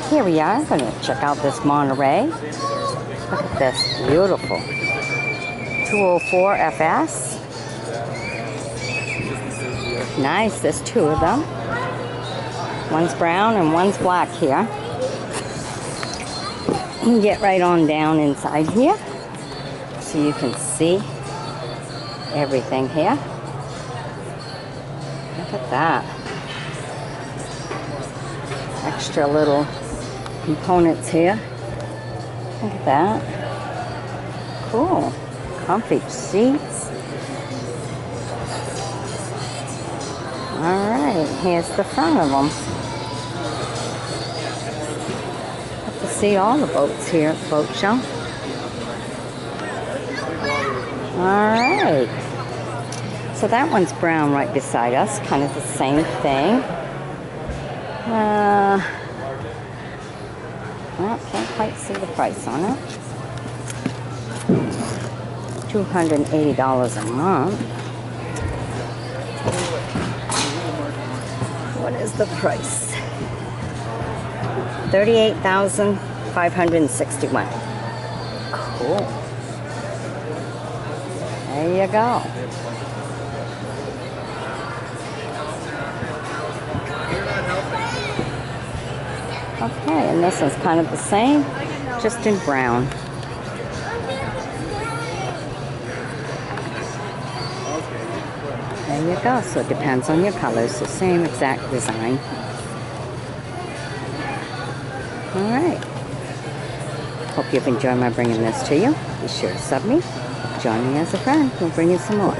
Here we are. I'm going to check out this Monterey. Look at this. Beautiful. 204 FS. Nice. There's two of them. One's brown and one's black here. You can get right on down inside here so you can see everything here. Look at that. Extra little components here. Look at that. Cool. Comfy seats. Alright, here's the front of them. Have to see all the boats here at the boat show. Alright. So that one's brown right beside us. Kind of the same thing. Well, can't quite see the price on it. $280 a month. What is the price? $38,561. Cool. There you go. Okay, and this one's kind of the same, just in brown. There you go. So it depends on your colors. The same exact design. Alright. Hope you've enjoyed my bringing this to you. Be sure to sub me. Join me as a friend. We'll bring you some more.